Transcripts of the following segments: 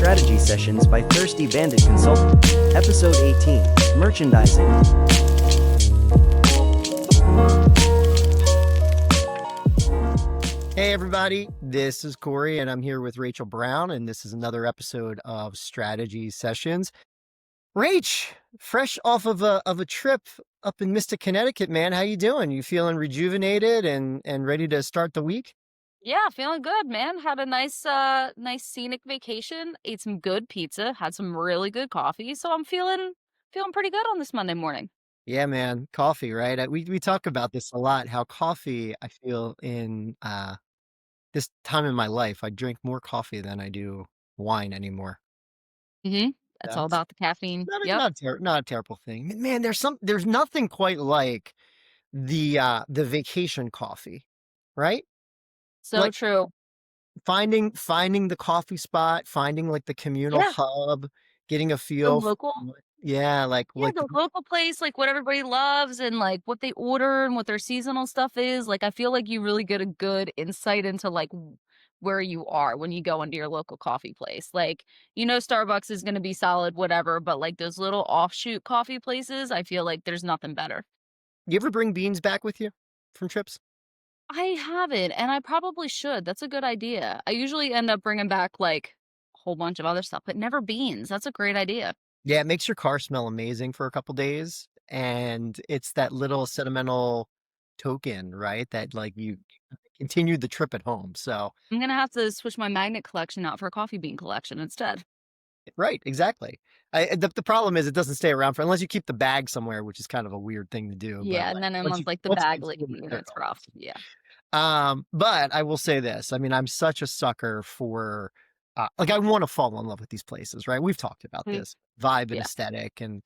Strategy Sessions by Thirsty Bandit Consultant. Episode 18, Merchandising. Hey everybody, this is Corey and I'm here with Rachel Brown, and this is another episode of Strategy Sessions. Rach, fresh off of a trip up in Mystic, Connecticut, man. How you doing? You feeling rejuvenated and ready to start the week? Yeah, feeling good, man. Had a nice scenic vacation, ate some good pizza, had some really good coffee, so I'm feeling pretty good on this Monday morning. Yeah, man, coffee, right? We talk about this a lot, how coffee, I feel in this time in my life, I drink more coffee than I do wine anymore. That's all That's about the caffeine. not a, Yep. not a terrible thing. Man, there's nothing quite like the vacation coffee, right? So Like true. finding the coffee spot, finding like the communal Yeah. hub, getting a The feel local yeah, Yeah, the local place, like what everybody loves and like what they order and what their seasonal stuff is. Like I feel like you really get a good insight into like where you are when you go into your local coffee place. Like, Starbucks is gonna be solid, whatever, but like those little offshoot coffee places, I feel like there's nothing better. you ever bring beans back with you from trips? I haven't, and I probably should. That's a good idea. I usually end up bringing back like a whole bunch of other stuff, but never beans. That's a great idea. Yeah, it makes your car smell amazing for a couple days, and it's that little sentimental token, right? That like you continued the trip at home. So, I'm gonna have to switch my magnet collection out for a coffee bean collection instead. right, exactly. The problem is it doesn't stay around for unless you keep the bag somewhere, which is kind of a weird thing to do. But Yeah, and like then I'm like the once you bag consume lady, it, and they're it's rough. gone. Yeah. But I will say this. I mean, I'm such a sucker for like I want to fall in love with these places, right? We've talked about Mm, this vibe and yeah. aesthetic, and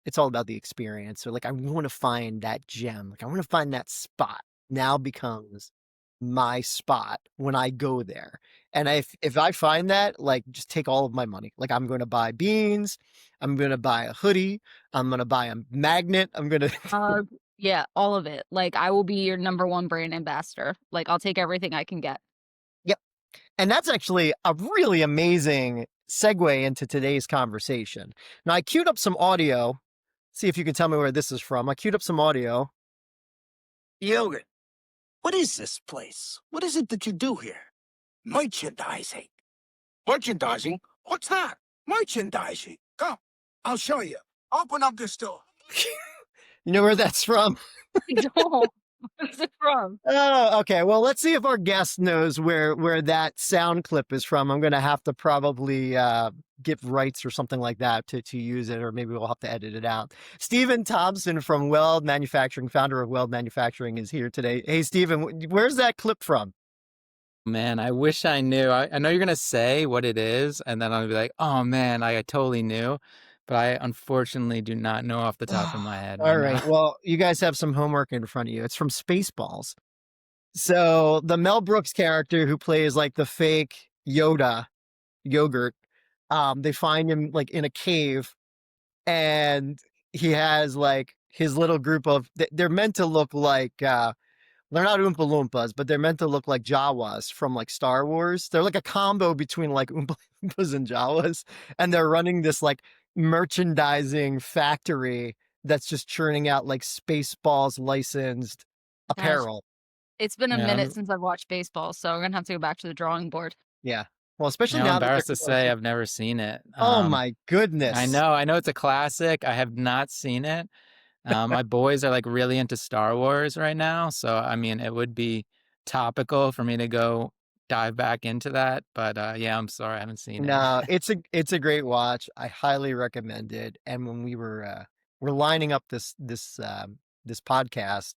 it's all about the experience. So like I want to find that gem. Like I want to find that spot now becomes my spot when I go there. And if I find that, like just take all of my money. Like I'm going to buy beans, I'm going to buy a hoodie, I'm going to buy a magnet, I'm going to Uh, yeah, all of it. Like I will be your number one brand ambassador. Like I'll take everything I can get. Yep. And that's actually a really amazing segue into today's conversation. Now, I queued up some audio. See if you can tell me where this is from. I queued up some audio. Yogurt, what is this place? What is it that you do here? Merchandising. Merchandising? What's that? Merchandising. Come, I'll show you. Open up this door. You know where that's from? No. Where's it from? Oh, okay. Well, let's see if our guest knows where that sound clip is from. I'm going to have to probably get rights or something like that to use it, or maybe we'll have to edit it out. Stephen Thompson from Weld Manufacturing, founder of Weld Manufacturing, is here today. Hey, Stephen, where's that clip from? Man, I wish I knew. I know you're gonna say what it is, and then I'll be like, "Oh man, I totally knew," but I unfortunately do not know off the top of my head All right right. now. Well, you guys have some homework in front of you. It's from Spaceballs. So the Mel Brooks character who plays like the fake Yoda yogurt, they find him like in a cave, and he has like his little group of they're meant to look like they're not Oompa Loompas, but they're meant to look like Jawas from like Star Wars. They're like a combo between like Oompa Loompas and Jawas, and they're running this like merchandising factory that's just churning out like Spaceballs licensed Gosh, apparel. it's been a Yeah, minute since I've watched baseball, so I'm gonna have to go back to the drawing board. Yeah. Well, especially I'm now that they're embarrassed to say closing. I've never seen it. Oh my goodness. I know it's a classic. I have not seen it. My boys are like really into Star Wars right now, so I mean, it would be topical for me to go dive back into that. But yeah, I'm sorry, I haven't seen it. No, it's a great watch. I highly recommend it. And when we're lining up this podcast,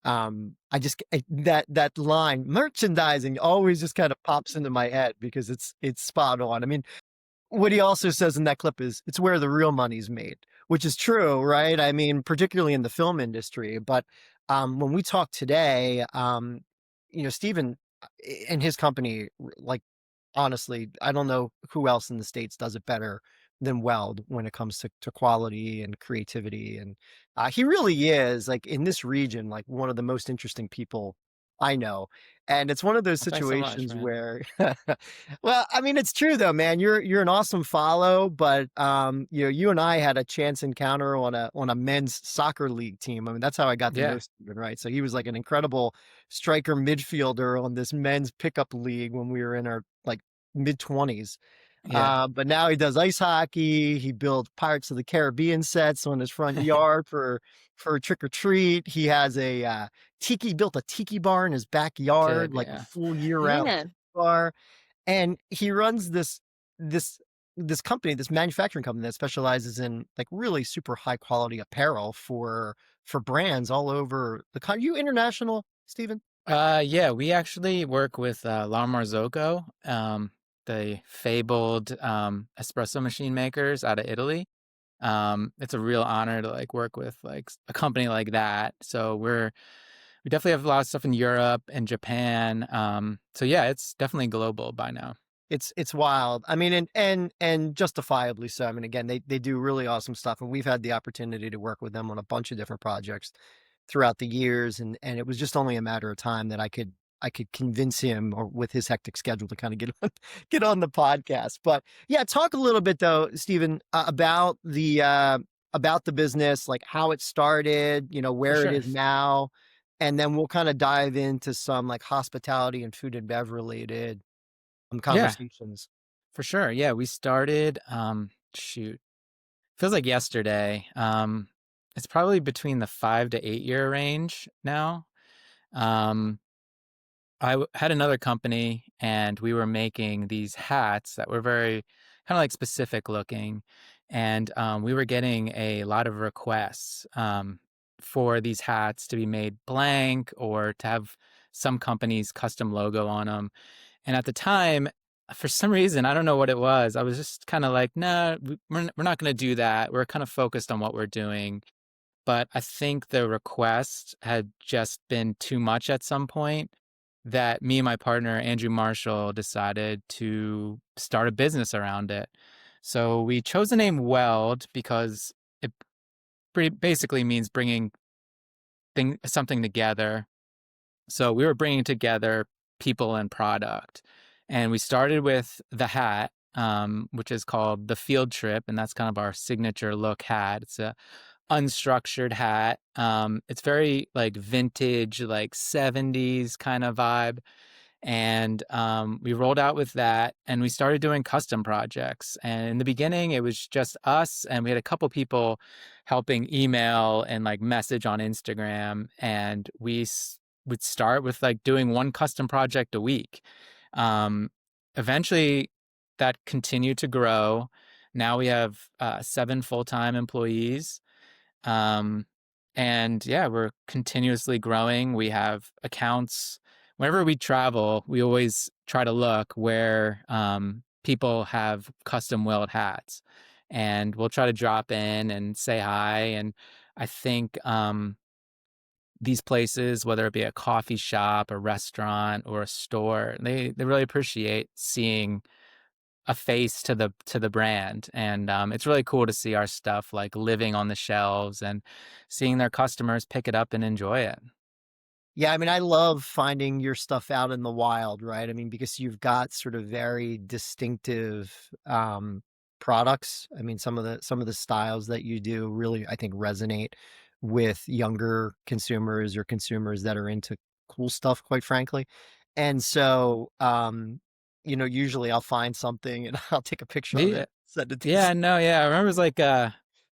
that line merchandising always just kind of pops into my head because it's spot on. I mean, what he also says in that clip is it's where the real money's made, which is true, right? I mean, particularly in the film industry. But when we talk today, Stephen and his company, like honestly, I don't know who else in the States does it better than Weld when it comes to quality and creativity. And he really is like in this region, like one of the most interesting people I know. And it's one of those Well, thanks so much, situations man. where well, I mean, it's true though, man. You're an awesome follow, but you and I had a chance encounter on a men's soccer league team. I mean, that's how I got to know Yeah, Steven, right? So he was like an incredible striker midfielder on this men's pickup league when we were in our like mid-20s. yeah, But now he does ice hockey. He builds Pirates of the Caribbean sets on his front yard for trick or treat. He has a built a tiki bar in his backyard, did like a yeah. full year-round Man. bar. And he runs this this company, this manufacturing company that specializes in like really super high quality apparel for brands all over the country. You international, Steven? Yeah, we actually work with La Marzocco, the fabled espresso machine makers out of Italy. It's a real honor to like work with like a company like that. So we definitely have a lot of stuff in Europe and Japan. So yeah, it's definitely global by now. It's wild. I mean, and justifiably so. I mean, again, they do really awesome stuff, and we've had the opportunity to work with them on a bunch of different projects throughout the years, and it was just only a matter of time that I could convince him or with his hectic schedule to kind of get on get on the podcast. But yeah, talk a little bit though, Stephen, about the business, like how it started, For where it sure. is now, and then we'll kind of dive into some like hospitality and food and bev related Yeah, conversations. for sure. Yeah, we started shoot. Feels like yesterday. It's probably between the 5 to 8 year range now. Um, had another company and we were making these hats that were very kind of like specific looking. And we were getting a lot of requests for these hats to be made blank or to have some company's custom logo on them. And at the time, for some reason, I don't know what it was, I was just kind of like, nah, we're not going to do that. We're kind of focused on what we're doing. But I think the request had just been too much at some point that me and my partner, Andrew Marshall, decided to start a business around it. So we chose the name Weld because it basically means bringing something together. So we were bringing together people and product. And we started with the hat, which is called the Field Trip. And that's kind of our signature look hat. It's a unstructured hat. It's very like vintage, like 70s kind of vibe. And we rolled out with that and we started doing custom projects. And in the beginning, it was just us, and we had a couple people helping email and like message on Instagram. And would start with like doing one custom project a week. Eventually, that continued to grow. Now we have 7 full-time employees. Um, and yeah, we're continuously growing. We have accounts. Whenever we travel, we always try to look where people have custom weld hats. And we'll try to drop in and say hi. And I think these places, whether it be a coffee shop, a restaurant, or a store, they really appreciate seeing a face to the brand. And it's really cool to see our stuff like living on the shelves and seeing their customers pick it up and enjoy it. Yeah, I mean, I love finding your stuff out in the wild, right? I mean, because you've got sort of very distinctive products. I mean, some of the styles that you do really, I think, resonate with younger consumers or consumers that are into cool stuff, quite frankly. And so, usually I'll find something and I'll take a picture of Yeah, it, send it to yeah, no, yeah. I remember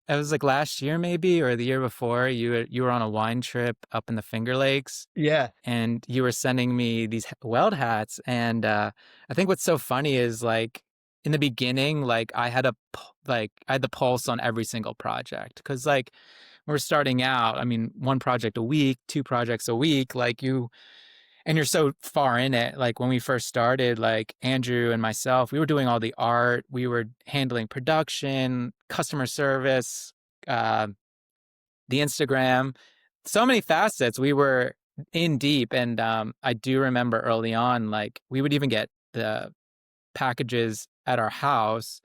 it was like last year maybe or the year before. You were on a wine trip up in the Finger Lakes, Yeah. and you were sending me these weld hats. And I think what's so funny is like in the beginning, like I had the pulse on every single project because like we're starting out. I mean, one project a week, 2 projects a week, like and you're so far in it. Like when we first started, like Andrew and myself, we were doing all the art, we were handling production, customer service, uh, the Instagram, so many facets. We were in deep. And I do remember early on, like we would even get the packages at our house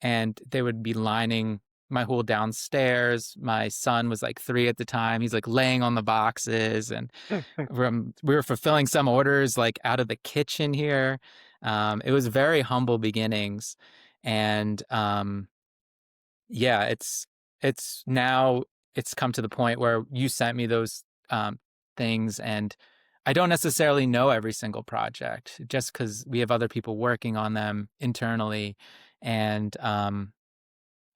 and they would be lining my whole downstairs. My son was like 3 at the time. He's like laying on the boxes, and we were fulfilling some orders like out of the kitchen here. It was very humble beginnings, and yeah, it's now it's come to the point where you sent me those things, and I don't necessarily know every single project just because we have other people working on them internally, and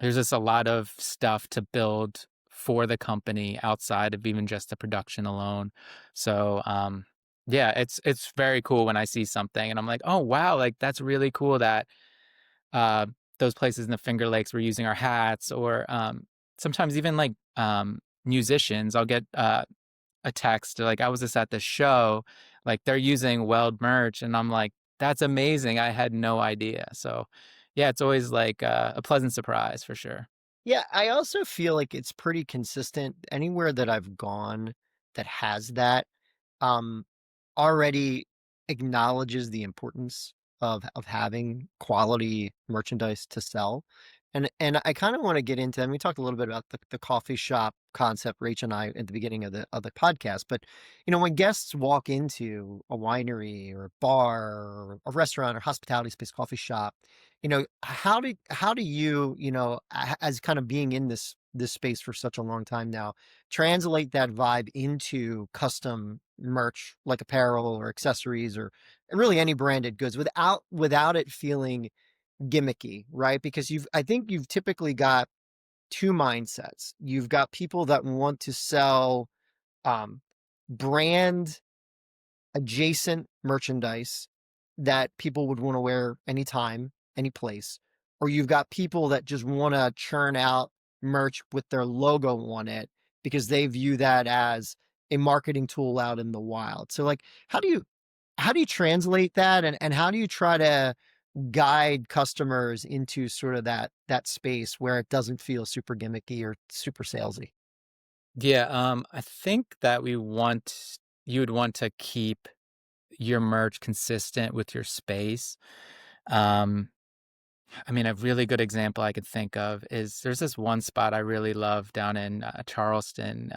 there's just a lot of stuff to build for the company outside of even just the production alone. So yeah, it's very cool when I see something and I'm like, oh wow, like that's really cool that uh, those places in the Finger Lakes were using our hats, or sometimes even like musicians. I'll get a text like, I was just at this show, like they're using Weld merch, and I'm like, that's amazing. I had no idea. So yeah, it's always like a pleasant surprise for sure. Yeah, I also feel like it's pretty consistent. Anywhere that I've gone that has that, um, already acknowledges the importance of having quality merchandise to sell. And I kind of want to get into, and we talked a little bit about the coffee shop concept, Rach and I, at the beginning of the podcast. But when guests walk into a winery or a bar or a restaurant or hospitality space, coffee shop, how do you, as kind of being in this space for such a long time now, translate that vibe into custom merch like apparel or accessories or really any branded goods without it feeling gimmicky, right? Because I think you've typically got two mindsets. You've got people that want to sell um brand adjacent merchandise that people would want to wear anytime, any place. Or you've got people that just want to churn out merch with their logo on it because they view that as a marketing tool out in the wild. So like how do you translate that, and how do you try to guide customers into sort of that space where it doesn't feel super gimmicky or super salesy? Yeah, I think that you would want to keep your merch consistent with your space. Um, I mean, a really good example I could think of is there's this one spot I really love down in Charleston.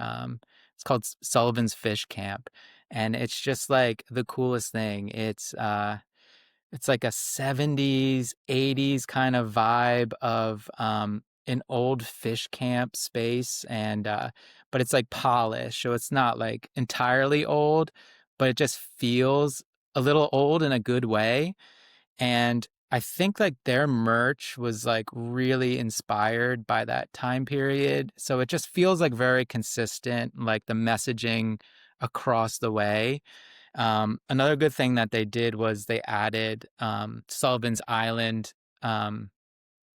It's called Sullivan's Fish Camp, and it's just like the coolest thing. It's like a 70s, 80s kind of vibe of an old fish camp space, and but it's like polished, so it's not like entirely old, but it just feels a little old in a good way. And I think like their merch was like really inspired by that time period. So it just feels like very consistent, like the messaging across the way. Another good thing that they did was they added Sullivan's Island, um,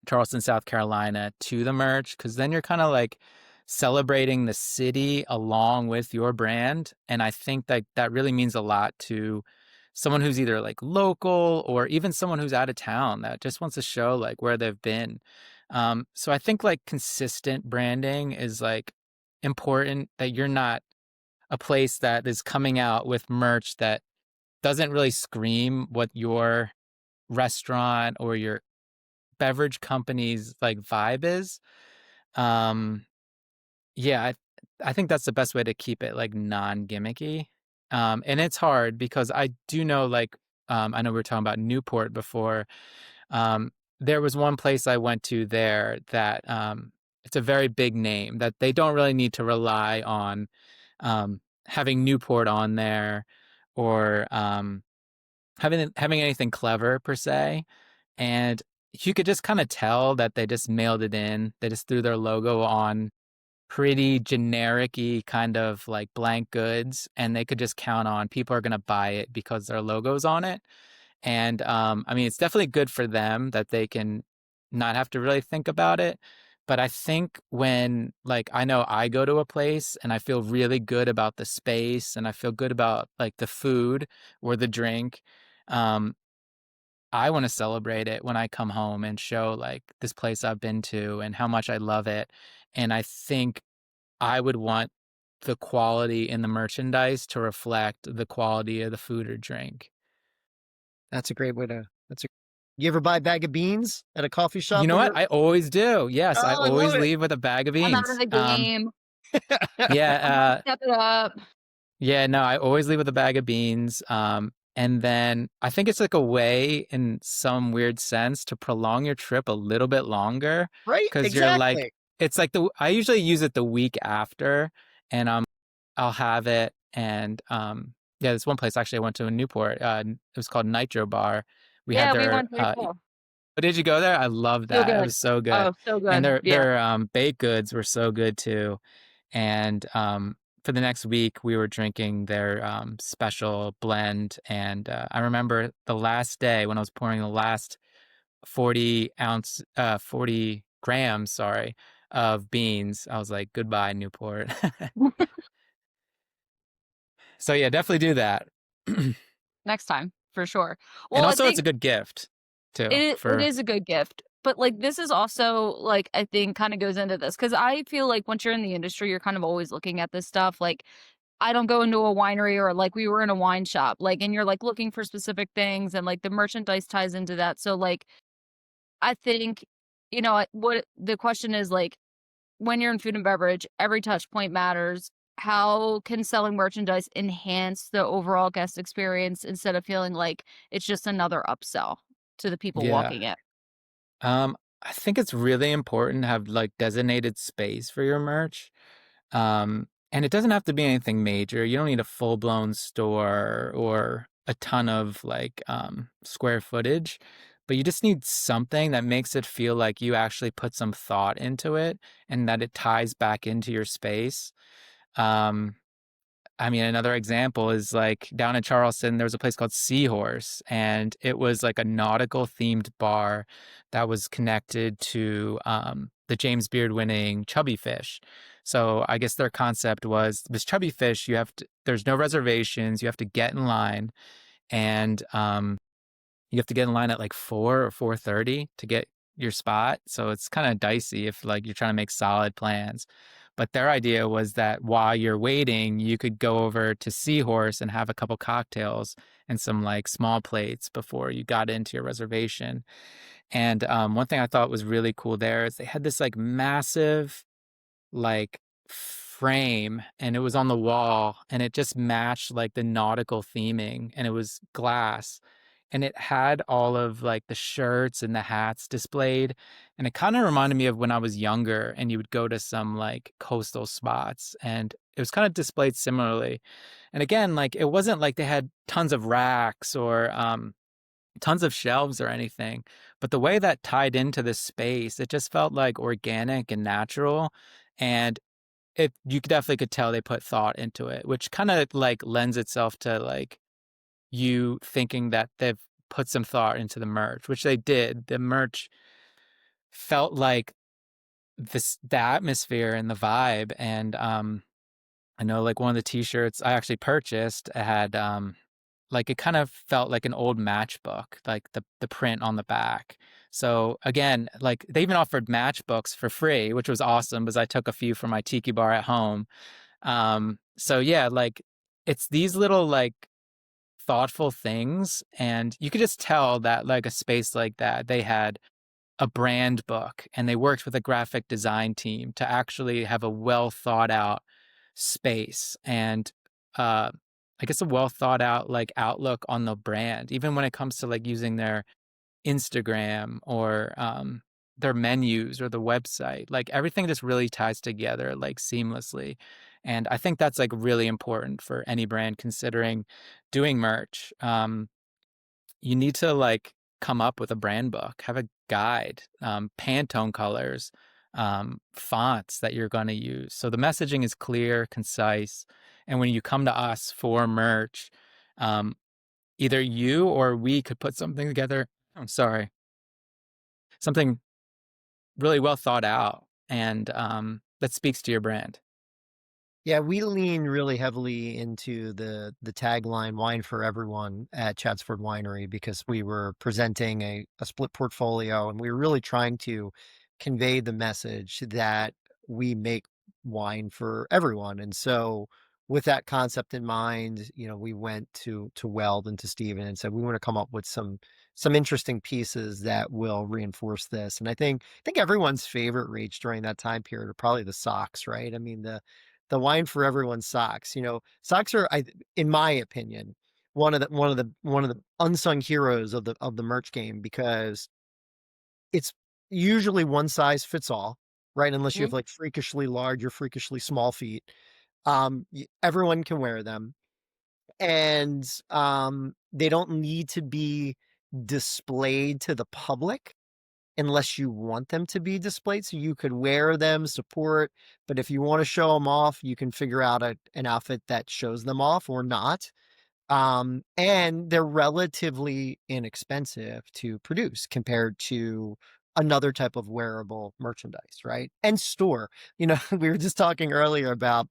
Charleston, South Carolina, to the merch, because then you're kind of like celebrating the city along with your brand. And I think that that really means a lot to someone who's either like local or even someone who's out of town that just wants to show like where they've been. So I think like consistent branding is like important, that you're not a place that is coming out with merch that doesn't really scream what your restaurant or your beverage company's like vibe is. Um, yeah, I think that's the best way to keep it like non-gimmicky. And it's hard because I do know like I know we were talking about Newport before. Um, there was one place I went to there that it's a very big name that they don't really need to rely on having Newport on there, or having anything clever per se. And you could just kind of tell that they just mailed it in. They just threw their logo on pretty generic-y kind of like blank goods, and they could just count on people are going to buy it because their logo's on it. And I mean, it's definitely good for them that they can not have to really think about it. But I think when, like, I know I go to a place and I feel really good about the space and I feel good about like the food or the drink, um, I want to celebrate it when I come home and show like this place I've been to and how much I love it. And I think I would want the quality in the merchandise to reflect the quality of the food or drink. That's a great way to. You ever buy a bag of beans at a coffee shop? You know when what? I always do. Yes, I Oh, I love always it. leave with a bag of I'm out of beans. the game. I'm gonna Yeah, step it up. yeah, no, I always leave with a bag of beans. And then I think it's like a way in some weird sense to prolong your trip a little bit longer Right? because you're like, Exactly. it's like I usually use it the week after and I'll have it. And yeah, this one place actually I went to in Newport. It was called Nitro Bar. We had Yeah, we their went there too. but did you go there? I love So that. It good. was so good. Oh, so And good. their Yeah. baked goods were so good too. And for the next week we were drinking their special blend. And I remember the last day when I was pouring the last 40 grams, sorry, of beans, I was like, goodbye, Newport. So yeah, definitely do that. Next time, for sure. And Well, I also it's think a good gift too it for is a good gift. But like this is also like I think kind of goes into this because I feel like once you're in the industry, you're kind of always looking at this stuff. Like I don't go into a winery or like we were in a wine shop, like, and you're like looking for specific things and like the merchandise ties into that. So like I think, what the question is like when you're in food and beverage, every touch point matters. How can selling merchandise enhance the overall guest experience instead of feeling like it's just another upsell to the people yeah. walking in? I think it's really important to have like designated space for your merch. And it doesn't have to be anything major. You don't need a full-blown store or a ton of like square footage, but you just need something that makes it feel like you actually put some thought into it and that it ties back into your space. Um, I mean, another example is like down in Charleston, there was a place called Seahorse, and it was like a nautical themed bar that was connected to the James Beard winning Chubby Fish. So I guess their concept was this Chubby Fish, there's no reservations, you have to get in line, and you have to get in line at like 4 or 4:30 to get your spot. So it's kind of dicey if like you're trying to make solid plans. But their idea was that while you're waiting, you could go over to Seahorse and have a couple cocktails and some like small plates before you got into your reservation. And one thing I thought was really cool there is they had this like massive like frame and it was on the wall and it just matched like the nautical theming and it was glass and it had all of like the shirts and the hats displayed and it kind of reminded me of when I was younger and you would go to some like coastal spots and it was kind of displayed similarly. And again, like it wasn't like they had tons of racks or tons of shelves or anything, but the way that tied into the space, it just felt like organic and natural. And you definitely could tell they put thought into it, which kind of like lends itself to like you thinking that they've put some thought into the merch, which they did. The merch felt like the atmosphere and the vibe. And I know like one of the t-shirts I actually purchased had like it kind of felt like an old matchbook, like the print on the back. So again, like they even offered matchbooks for free, which was awesome because I took a few for my tiki bar at home. So yeah, like it's these little like thoughtful things, and you could just tell that like a space like that, they had a brand book and they worked with a graphic design team to actually have a well thought out space and uh I guess a well thought out like outlook on the brand, even when it comes to like using their Instagram or their menus or the website. Like everything just really ties together like seamlessly. And I think that's like really important for any brand considering doing merch. You need to like come up with a brand book, have a guide, Pantone colors, fonts that you're going to use. So the messaging is clear, concise. And when you come to us for merch, um, either you or we could put something together. I'm sorry, something really well thought out and that speaks to your brand. Yeah, we lean really heavily into the tagline "Wine for Everyone" at Chatsford Winery because we were presenting a split portfolio, and we were really trying to convey the message that we make wine for everyone. And so with that concept in mind, we went to Weld and to Steven and said we want to come up with some interesting pieces that will reinforce this. And I think everyone's favorite reach during that time period are probably the socks, right? I mean the wine for everyone's socks. Socks are, in my opinion, one of the unsung heroes of the merch game, because it's usually one size fits all, right? Unless you have Mhm. like freakishly large or freakishly small feet. Everyone can wear them, and they don't need to be displayed to the public unless you want them to be displayed. So you could wear them, support, but if you want to show them off, you can figure out an outfit that shows them off or not. And they're relatively inexpensive to produce compared to another type of wearable merchandise, right? And store. We were just talking earlier about,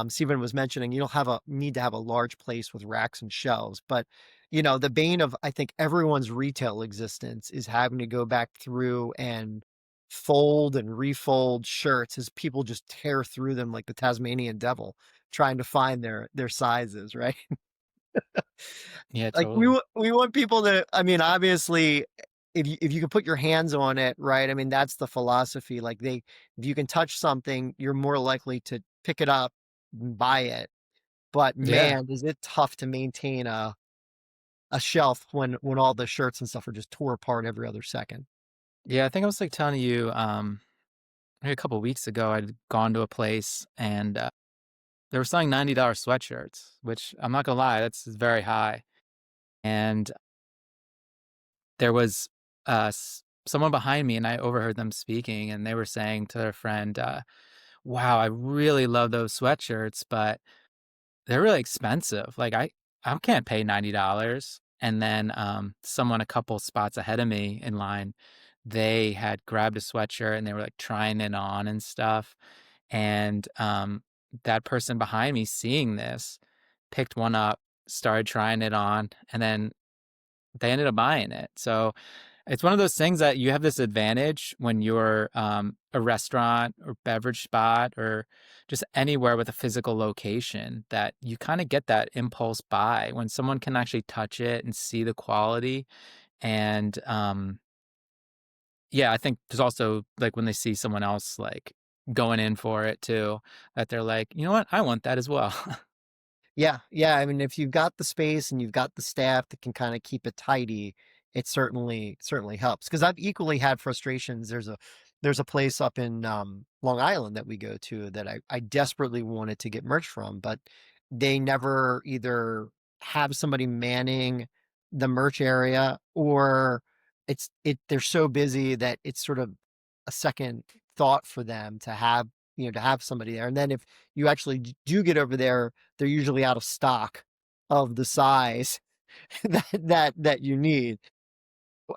Stephen was mentioning you don't have a need to have a large place with racks and shelves, but the bane of, I think, everyone's retail existence is having to go back through and fold and refold shirts as people just tear through them like the Tasmanian devil, trying to find their sizes, right? Yeah, Like we totally. wa we want people to, I mean, obviously, if you can put your hands on it, right? I mean, that's the philosophy. Like if you can touch something, you're more likely to pick it up and buy it. But Yeah. man, is it tough to maintain a shelf when all the shirts and stuff are just tore apart every other second. Yeah, I think I was like telling you maybe a couple weeks ago I'd gone to a place and they were selling $90 sweatshirts, which I'm not gonna lie, that's very high. And there was someone behind me and I overheard them speaking and they were saying to their friend, wow, I really love those sweatshirts, but they're really expensive. Like I can't pay $90. And then someone a couple spots ahead of me in line, they had grabbed a sweatshirt and they were like trying it on and stuff. And that person behind me seeing this picked one up, started trying it on, and then they ended up buying it. So it's one of those things that you have this advantage when you're a restaurant or beverage spot or just anywhere with a physical location, that you kind of get that impulse buy when someone can actually touch it and see the quality. And yeah, I think there's also like when they see someone else like going in for it too, that they're like, you know what, I want that as well. Yeah, yeah. I mean, if you've got the space and you've got the staff that can kind of keep it tidy, it certainly helps. Because I've equally had frustrations. There's a place up in Long Island that we go to that I desperately wanted to get merch from, but they never either have somebody manning the merch area, or they're so busy that it's sort of a second thought for them to have somebody there. And then if you actually do get over there, they're usually out of stock of the size that you need.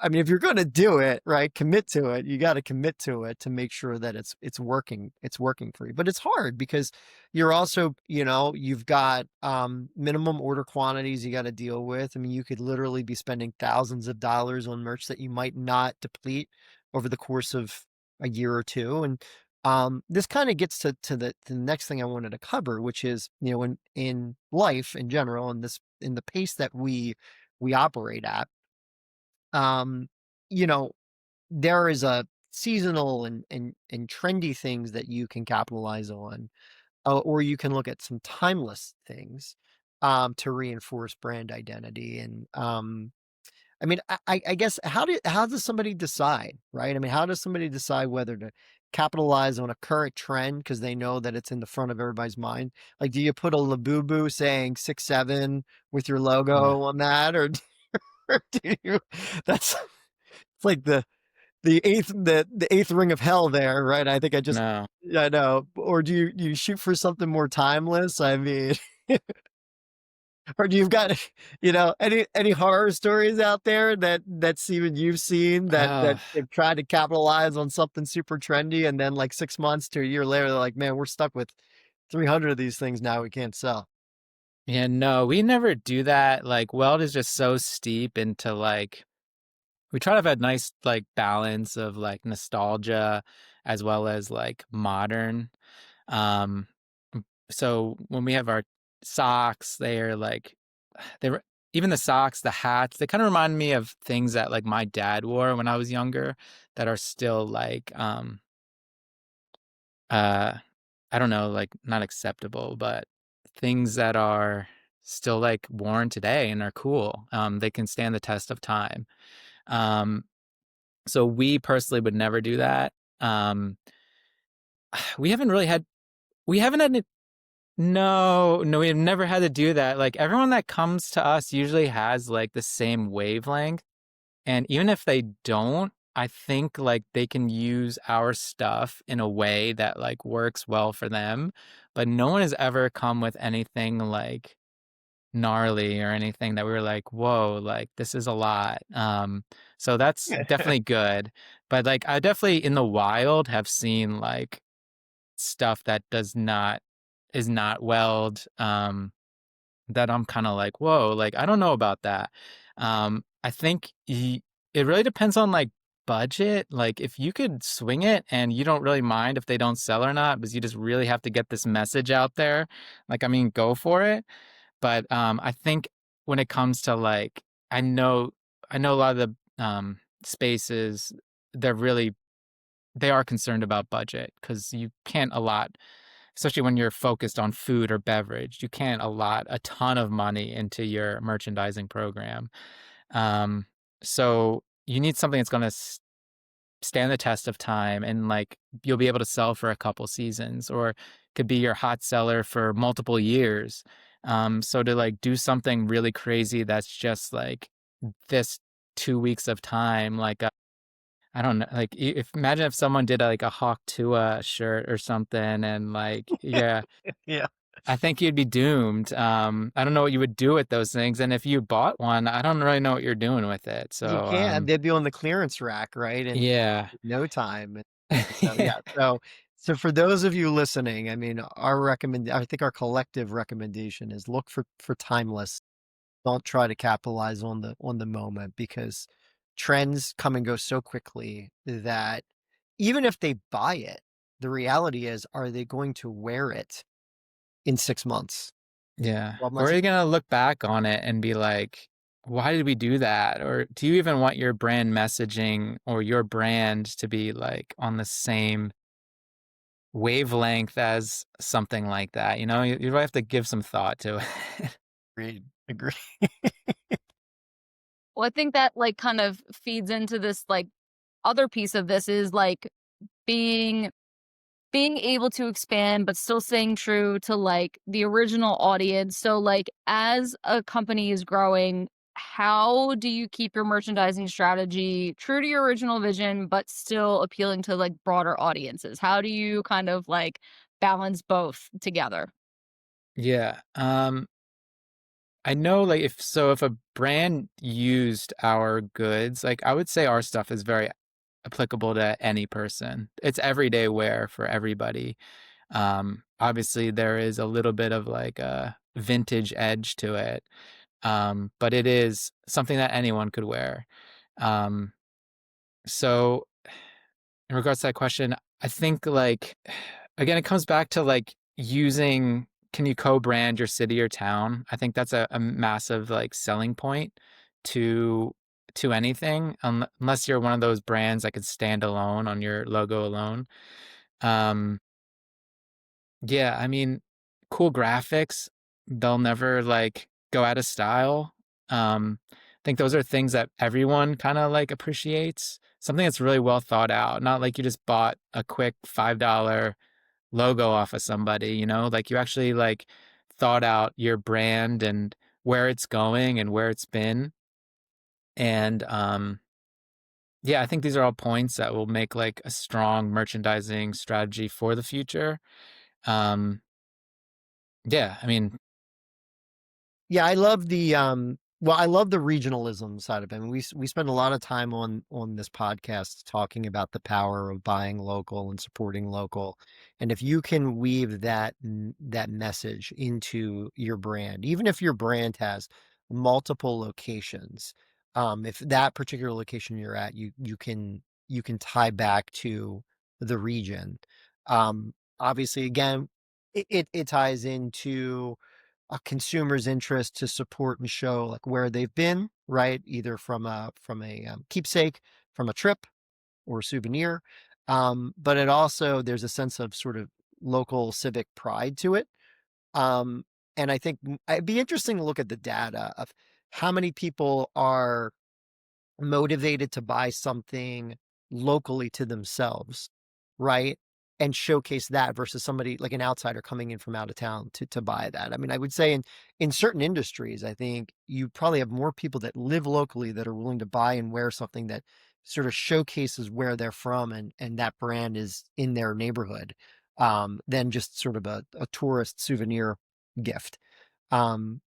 I mean, if you're going to do it, right, commit to it. You got to commit to it to make sure that it's working. It's working for you. But it's hard because you're also, you've got minimum order quantities you got to deal with. I mean, you could literally be spending thousands of dollars on merch that you might not deplete over the course of a year or two. And this kind of gets to the next thing I wanted to cover, which is, in life in general, and this in the pace that we operate at, um, you know, there is a seasonal and trendy things that you can capitalize on, or you can look at some timeless things to reinforce brand identity. And I mean, I guess how does somebody decide, right? I mean, how does somebody decide whether to capitalize on a current trend because they know that it's in the front of everybody's mind? Like, do you put a Labubu saying 6'7" with your Yeah. logo on that, or or do you? That's it's like the eighth ring of hell there, right? I think No. I know. Or do you shoot for something more timeless? I mean, or do you've got any horror stories out there that's even you've seen that Oh, they've tried to capitalize on something super trendy, and then like 6 months to a year later, they're like, man, we're stuck with 300 of these things now we can't sell. yeah, no, we never do that. Like, Weld is just so steep into like, we try to have a nice like balance of like nostalgia as well as like modern. Um, so when we have our socks, they're like they were even the socks, the hats, they kind of remind me of things that like my dad wore when I was younger that are still like uh I don't know, like not acceptable, but things that are still like worn today and are cool. They can stand the test of time. Um, so we personally would never do that. Um, we haven't really had, we haven't had, no, we've never had to do that. Like everyone that comes to us usually has like the same wavelength. And even if they don't, I think like they can use our stuff in a way that like works well for them. But no one has ever come with anything like gnarly or anything that we were like, whoa, like this is a lot. So that's definitely good. But like I definitely in the wild have seen like stuff that is not weld. That I'm kind of like, whoa, like I don't know about that. I think it really depends on like budget. Like if you could swing it and you don't really mind if they don't sell or not, because you just really have to get this message out there. Like, I mean, go for it. But I think when it comes to like, I know, I know a lot of the spaces, they're really they are concerned about budget because you can't allot, especially when you're focused on food or beverage, you can't allot a ton of money into your merchandising program. Um, so you need something that's going to stand the test of time and like you'll be able to sell for a couple seasons or could be your hot seller for multiple years. So to like do something really crazy that's just like this 2 weeks of time, like I don't know, like if imagine if someone did like a Hawk Tua shirt or something, and like yeah, Yeah. I think you'd be doomed. I don't know what you would do with those things, and if you bought one, I don't really know what you're doing with it. You So can't. They'd be on the clearance rack, right? And yeah, no time. And so yeah, yeah. So for those of you listening, I mean, I think our collective recommendation is look for timeless. Don't try to capitalize on the moment because trends come and go so quickly that even if they buy it, the reality is, are they going to wear it in 6 months, yeah. 12 Or months? are you gonna look back on it and be like, why did we do that? Or do you even want your brand messaging or your brand to be like on the same wavelength as something like that? You know, you really have to give some thought to it. Agreed. Agree. Well, I think that like kind of feeds into this like other piece of this is like being being able to expand but still staying true to like the original audience. So like as a company is growing, how do you keep your merchandising strategy true to your original vision but still appealing to like broader audiences? How do you kind of like balance both together? Yeah. I know like if a brand used our goods, like I would say our stuff is very applicable to any person. It's everyday wear for everybody. Obviously there is a little bit of like a vintage edge to it. But it is something that anyone could wear. Um, so in regards to that question, I think like again, it comes back to like using can you co-brand your city or town? I think that's a massive like selling point to anything, unless you're one of those brands that could stand alone on your logo alone. Um, yeah, I mean, cool graphics, they'll never like go out of style. I think those are things that everyone kind of like appreciates. Something that's really well thought out, not like you just bought a quick $5 logo off of somebody, you know? Like you actually like thought out your brand and where it's going and where it's been. And yeah, I think these are all points that will make like a strong merchandising strategy for the future. Um yeah, I mean, Yeah, I love I love the regionalism side of it. And we spend a lot of time on this podcast talking about the power of buying local and supporting local. And if you can weave that message into your brand, even if your brand has multiple locations, if that particular location you're at, you can tie back to the region. Obviously, again, it ties into a consumer's interest to support and show like where they've been, right? Either from a keepsake, from a trip or a souvenir. But it also there's a sense of sort of local civic pride to it. Um, and I think it'd be interesting to look at the data of how many people are motivated to buy something locally to themselves, right? And showcase that versus somebody like an outsider coming in from out of town to buy that. I mean, I would say in certain industries, I think you probably have more people that live locally that are willing to buy and wear something that sort of showcases where they're from and that brand is in their neighborhood, than just sort of a tourist souvenir gift. Um,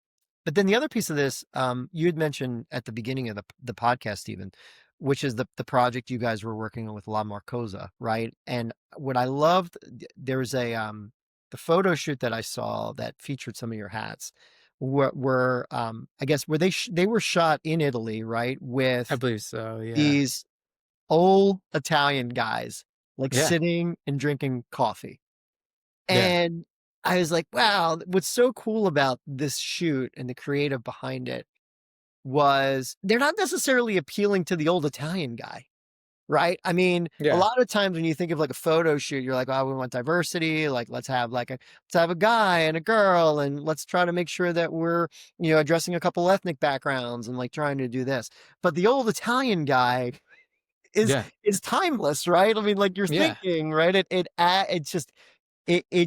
but then the other piece of this, you had mentioned at the beginning of the podcast, Stephen, which is the project you guys were working on with La Marcosa, right? And what I loved, there was the photo shoot that I saw that featured some of your hats were I guess were they were shot in Italy, right? I With believe so. Yeah. these old Italian guys like Yeah. sitting and drinking coffee. Yeah. And I was like, wow, what's so cool about this shoot and the creative behind it was they're not necessarily appealing to the old Italian guy, right? I mean, a Yeah. lot of times when you think of like a photo shoot, you're like, oh, we want diversity. Like, let's have a guy and a girl, and let's try to make sure that we're, addressing a couple ethnic backgrounds and like trying to do this. But the old Italian guy is Yeah. is timeless, right? I mean, like you're Yeah. thinking, right? It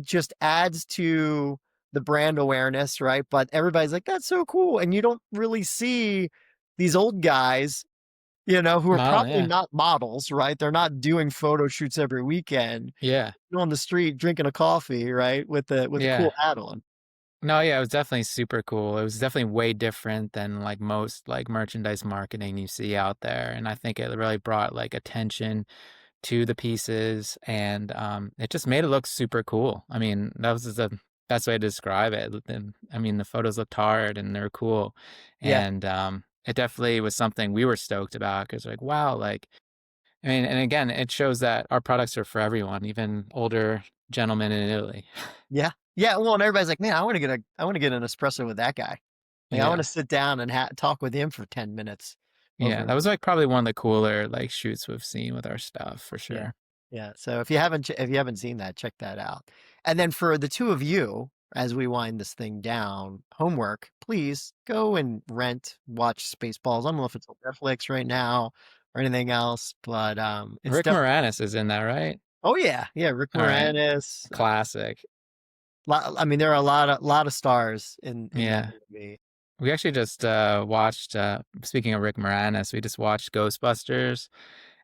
just adds to the brand awareness, right? But everybody's like, that's so cool. And you don't really see these old guys, who are Model. probably Yeah. not models, right? They're not doing photo shoots every weekend Yeah. on the street drinking a coffee, right? With a Yeah. cool hat on. No, yeah, it was definitely super cool. It was definitely way different than like most like merchandise marketing you see out there. And I think it really brought like attention to the pieces and it just made it look super cool. I mean, that was the best way to describe it. I mean, the photos looked hard and they're cool. Yeah. And it definitely was something we were stoked about because like, wow, like, I mean, and again, it shows that our products are for everyone, even older gentlemen in Italy. Yeah. Yeah. Well, and everybody's like, man, I want to get an espresso with that guy. Like, I want Yeah. to sit down and talk with him for 10 minutes Yeah, over. that was like probably one of the cooler like shoots we've seen with our stuff for Yeah. sure. Yeah. So if you haven't seen that, check that out. And then for the two of you, as we wind this thing down, homework, please go and watch Spaceballs. I don't know if it's on Netflix right now or anything else, but it's Rick definitely. Moranis is in that, right? Oh yeah, yeah. Rick All right, Moranis. classic. I mean, there are a lot of stars in that Yeah, movie. we actually just watched. Speaking of Rick Moranis, we just watched Ghostbusters,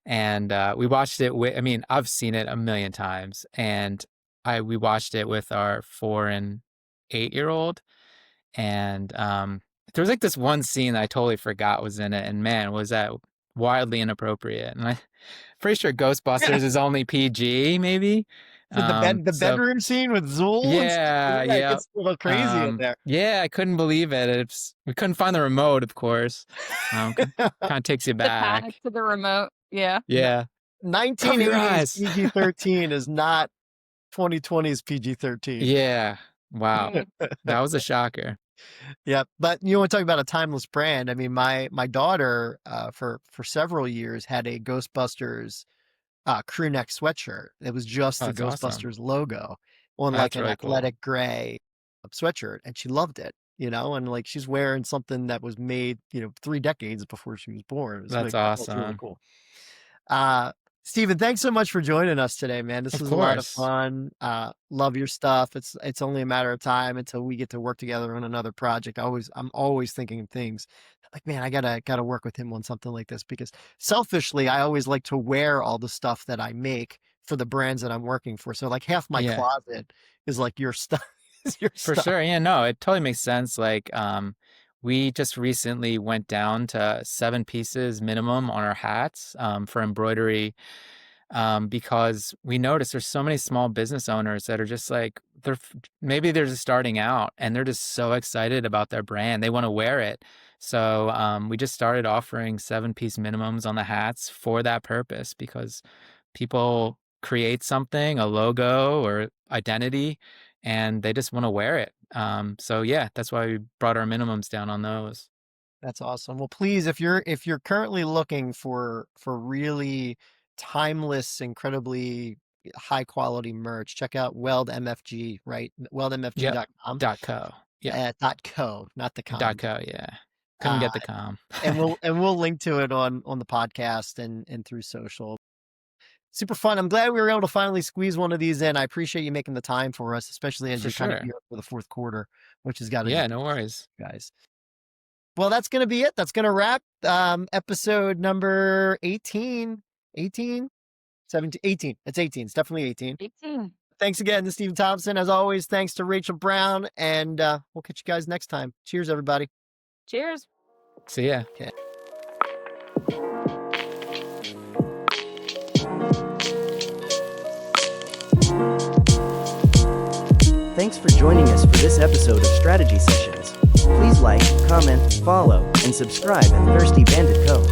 and we watched it with. I mean, I've seen it a million times, and we watched it with our 4 and 8-year-old, and there was like this one scene that I totally forgot was in it, and man, was that wildly inappropriate. And I'm pretty sure Ghostbusters is only PG, maybe. So the So bedroom scene with Zool and stuff, yeah, yeah, it yeah. gets a little crazy in there. Yeah, I couldn't believe it. We couldn't find the remote, of course. Kind of takes you The back. panic to the remote. Yeah. Yeah. Cover your 1980s eyes. PG-13 is not 2020's PG-13. Yeah. Wow. That was a shocker. Yeah, but you want to talk about a timeless brand? I mean, my daughter for several years had a Ghostbusters crew neck sweatshirt. It was just Oh, the that's awesome. Ghostbusters logo on like That's an really cool. athletic gray sweatshirt, and she loved it. And like she's wearing something that was made 3 decades before she was born. It was That's like, I thought it was really awesome. cool. Stephen, thanks so much for joining us today, man. This Of was a lot of course. fun. Love your stuff. It's only a matter of time until we get to work together on another project. I'm always thinking of things like, man, I gotta work with him on something like this because selfishly, I always like to wear all the stuff that I make for the brands that I'm working for. So like half my Yeah. closet is like your stuff. Your For stuff. sure. Yeah, no, it totally makes sense. Like, we just recently went down to 7 pieces minimum on our hats for embroidery because we noticed there's so many small business owners that are just like maybe they're just starting out and they're just so excited about their brand. They want to wear it. So we just started offering 7-piece minimums on the hats for that purpose because people create something, a logo or identity, and they just want to wear it. So yeah, that's why we brought our minimums down on those. That's awesome. Well, please, if you're currently looking for really timeless, incredibly high quality merch, check out Weld MFG, right? weldmfg.com. .co. Yeah. .co, not the com. .co, yeah. Couldn't get the com. and we'll link to it on the podcast and through social. Super fun. I'm glad we were able to finally squeeze one of these in. I appreciate you making the time for us, especially as For you're kind of sure. here for the fourth quarter, which has got to Yeah, no worries. guys. Well, that's going to be it. That's going to wrap episode number 18, 17, 18. It's 18. It's definitely 18. 18. Thanks again to Stephen Thompson. As always, thanks to Rachel Brown, and we'll catch you guys next time. Cheers, everybody. Cheers. See ya. Okay. Thanks for joining us for this episode of Strategy Sessions. Please like, comment, follow, and subscribe at Thirsty Bandit Co.